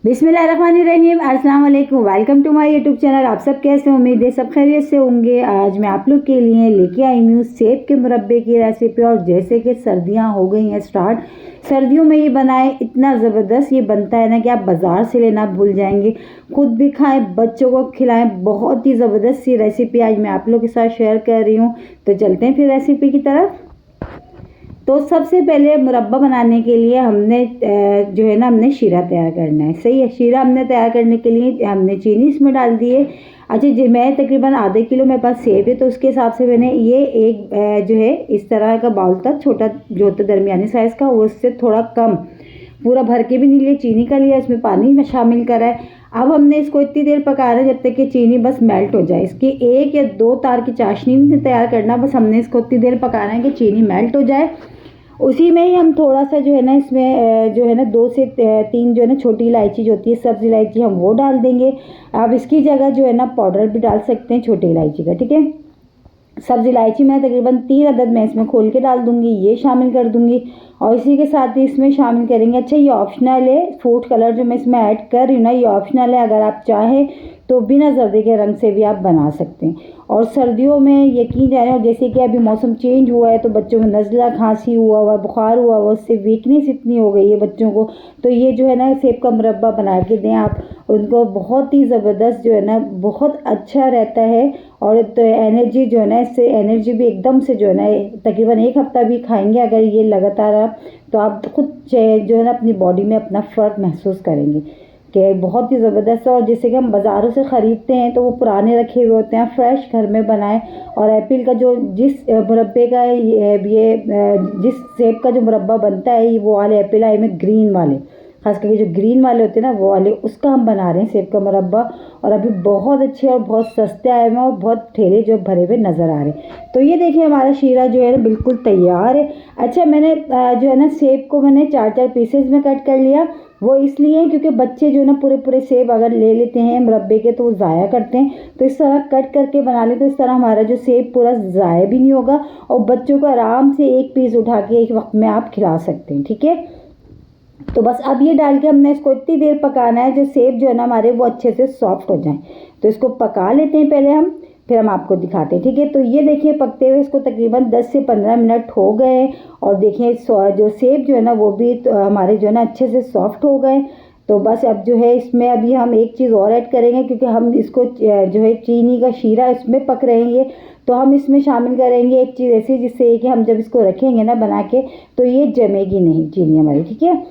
बिस्मिल्लाहिर्रहमानिर्रहीम, अस्सलाम वालेकुम। Welcome to my YouTube channel. आप सब कैसे हो? उम्मीद है सब खैरियत से होंगे। आज मैं आप लोग के लिए लेके आई हूँ सेब के मुरब्बे की रेसिपी। और जैसे कि सर्दियाँ हो गई हैं स्टार्ट, सर्दियों में ये बनाए इतना ज़बरदस्त ये बनता है ना कि आप बाज़ार से लेना भूल जाएंगे। खुद भी खाएं, बच्चों को खिलाएं। बहुत ही ज़बरदस्त सी रेसिपी आज मैं आप लोग के साथ शेयर कर रही हूँ। तो चलते हैं फिर रेसिपी की तरफ। तो सबसे पहले मुरब्बा बनाने के लिए हमने जो है ना हमने शीरा तैयार करना है। सही है, शीरा हमने तैयार करने के लिए हमने चीनी इसमें डाल दी है। अच्छा जी, मैं तकरीबन आधे किलो मेरे पास सेब है, तो उसके हिसाब से मैंने ये एक जो है इस तरह का बाउल था, छोटा जो होता दरमियानी साइज़ का, वो उससे थोड़ा कम, पूरा भर के भी नहीं लिया, चीनी का लिया, इसमें पानी में शामिल करा है। अब हमने इसको इतनी देर पकाना है जब तक कि चीनी बस मेल्ट हो जाए। इसकी 1 या 2 तार की चाशनी नहीं तैयार करना, बस हमने इसको इतनी देर पकाना है कि चीनी मेल्ट हो जाए। उसी में ही हम थोड़ा सा जो है ना इसमें जो है ना 2 से 3 जो है ना छोटी इलायची जो होती है, सब्ज़ इलायची, हम वो डाल देंगे। अब इसकी जगह जो है ना पाउडर भी डाल सकते हैं छोटी इलायची का, ठीक है। सब्ज़ इलायची मैं तकरीबन 3 अदद मैं इसमें खोल के डाल दूंगी, ये शामिल कर दूंगी। और इसी के साथ ही इसमें शामिल करेंगे, अच्छा ये ऑप्शनल है, फूड कलर जो मैं इसमें ऐड कर रही हूँ ना ये ऑप्शनल है। अगर आप चाहें तो बिना जर्दे के रंग से भी आप बना सकते हैं। और सर्दियों में यकीन जाने, और जैसे कि अभी मौसम चेंज हुआ है तो बच्चों में नज़ला, खांसी हुआ हुआ, बुखार हुआ हुआ, उससे वीकनेस इतनी हो गई है बच्चों को, तो ये जो है ना सेब का मुरब्बा बना के दें आप उनको, बहुत ही ज़बरदस्त जो है ना बहुत अच्छा रहता है। और तो एनर्जी जो है ना, इससे एनर्जी भी एकदम से जो है ना तकरीबन 1 हफ्ता भी खाएंगे अगर ये लगातार आप, तो आप खुद जो है ना अपनी बॉडी में अपना फ़र्क महसूस करेंगे कि बहुत ही ज़बरदस्त है। और जैसे कि हम बाज़ारों से ख़रीदते हैं तो वो पुराने रखे हुए होते हैं, फ्रेश घर में बनाएं। और एप्पल का जो जिस मुरब्बे का ये जिस सेब का जो मुरब्बा बनता है, ये वो वाले एप्पल आए में ग्रीन वाले, खास करके जो ग्रीन वाले होते हैं ना वो वाले, उसका हम बना रहे हैं सेब का मुरब्बा। और अभी बहुत अच्छे और बहुत सस्ते आए हुए हैं और बहुत ठेले जो भरे हुए नज़र आ रहे हैं। तो ये देखिए हमारा शीरा जो है ना बिल्कुल तैयार है। अच्छा, मैंने जो है ना सेब को मैंने 4-4 पीसेज में कट कर लिया। वो इसलिए क्योंकि बच्चे जो है ना पूरे पूरे सेब अगर ले लेते हैं मुरब्बे के तो वो ज़ाया करते हैं, तो इस तरह कट करके बना ले तो इस तरह हमारा जो सेब पूरा ज़ाया भी नहीं होगा और बच्चों को आराम से एक पीस उठा के एक वक्त में आप खिला सकते हैं, ठीक है। तो बस अब ये डाल के हमने इसको इतनी देर पकाना है जो सेब जो है ना हमारे वो अच्छे से सॉफ्ट हो जाएं। तो इसको पका लेते हैं पहले हम, फिर हम आपको दिखाते हैं, ठीक है। तो ये देखिए पकते हुए इसको तकरीबन 10 से 15 मिनट हो गए। और देखिए जो सेब जो है ना वो भी तो हमारे जो है ना अच्छे से सॉफ्ट हो गए। तो बस अब जो है इसमें अभी हम एक चीज़ और ऐड करेंगे, क्योंकि हम इसको जो है चीनी का शीरा इसमें पक रहेंगे, तो हम इसमें शामिल करेंगे एक चीज़ ऐसी जिससे कि हम जब इसको रखेंगे ना बना के तो ये जमेगी नहीं चीनी हमारी, ठीक है।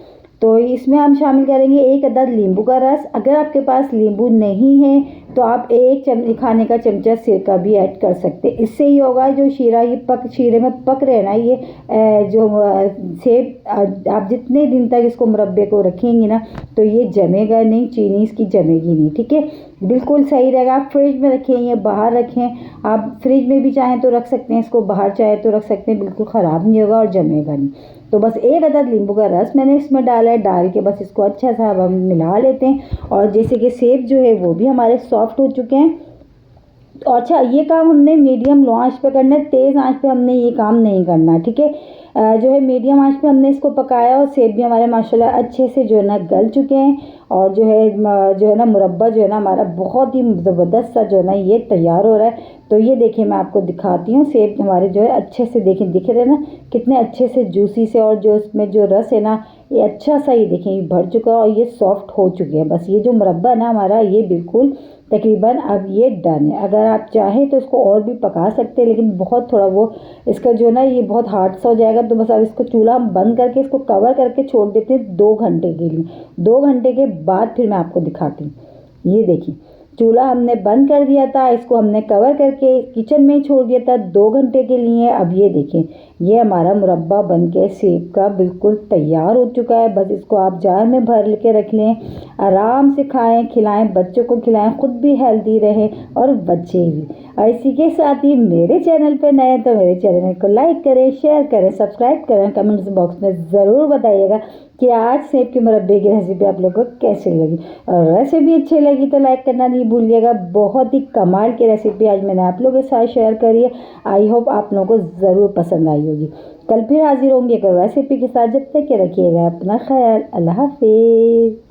तो इसमें हम शामिल करेंगे 1 अदद नींबू का रस। अगर आपके पास नींबू नहीं है तो आप 1 खाने का चमचा सिरका भी ऐड कर सकते हैं। इससे ही होगा जो शीरा ये शीरे में पक रहे ना ये जो सेब आप जितने दिन तक इसको मुरब्बे को रखेंगे ना तो ये जमेगा नहीं, चीनी इसकी जमेगी नहीं, ठीक है। बिल्कुल सही रहेगा। आप फ्रिज में रखें या बाहर रखें, आप फ्रिज में भी चाहें तो रख सकते हैं, इसको बाहर चाहे तो रख सकते हैं, बिल्कुल ख़राब नहीं होगा और जमेगा नहीं। तो बस 1 अदद नींबू का रस मैंने इसमें डाला है, डाल के बस इसको अच्छा सा अब हम मिला लेते हैं। और जैसे कि सेब जो है वो भी हमारे सॉफ्ट हो चुके हैं। तो अच्छा, ये काम हमने मीडियम लो आंच पे करना है, तेज़ आंच पे हमने ये काम नहीं करना, ठीक है। जो है मीडियम आंच पे हमने इसको पकाया और सेब भी हमारे माशाल्लाह अच्छे से जो है ना गल चुके हैं। और जो है ना मुरब्बा जो है ना हमारा बहुत ही ज़बरदस्त सा जो है ना ये तैयार हो रहा है। तो ये देखिए मैं आपको दिखाती हूँ, सेब हमारे जो है अच्छे से देखें, दिख रहे हैं ना कितने अच्छे से जूसी से, और जो इसमें जो रस है ना ये अच्छा सा ये देखें ये भर चुका है और ये सॉफ्ट हो चुके हैं। बस ये जो मुरब्बा ना हमारा ये बिल्कुल तकरीबन अब ये डन है। अगर आप चाहें तो इसको और भी पका सकते हैं, लेकिन बहुत थोड़ा वो इसका जो है ना ये बहुत हार्ड सा हो जाएगा। तो बस अब इसको चूल्हा हम बंद करके इसको कवर करके छोड़ देते हैं 2 घंटे के लिए। 2 घंटे के बाद फिर मैं आपको दिखाती हूँ। ये देखिए चूल्हा हमने बंद कर दिया था, इसको हमने कवर करके किचन में ही छोड़ दिया था 2 घंटे के लिए। अब ये देखें ये हमारा मुरब्बा बन के सेब का बिल्कुल तैयार हो चुका है। बस इसको आप जार में भर के रख लें, आराम से खाएं, खिलाएं, बच्चों को खिलाएं, खुद भी हेल्दी रहे और बच्चे भी। और इसी के साथ ही मेरे चैनल पर नए तो मेरे चैनल को लाइक करें, शेयर करें, सब्सक्राइब करें। कमेंट्स बॉक्स में ज़रूर बताइएगा कि आज सेब के मुरब्बे की रेसिपी आप लोगों को कैसी लगी। और रेसिपी अच्छी लगी तो लाइक करना नहीं भूलिएगा। बहुत ही कमाल की रेसिपी आज मैंने आप लोगों के साथ शेयर करी है। आई होप आप लोगों को ज़रूर पसंद आई होगी। कल फिर हाजिर होंगे एक रेसिपी के साथ। जब तक के रखिएगा अपना ख्याल। अल्लाह हाफिज़।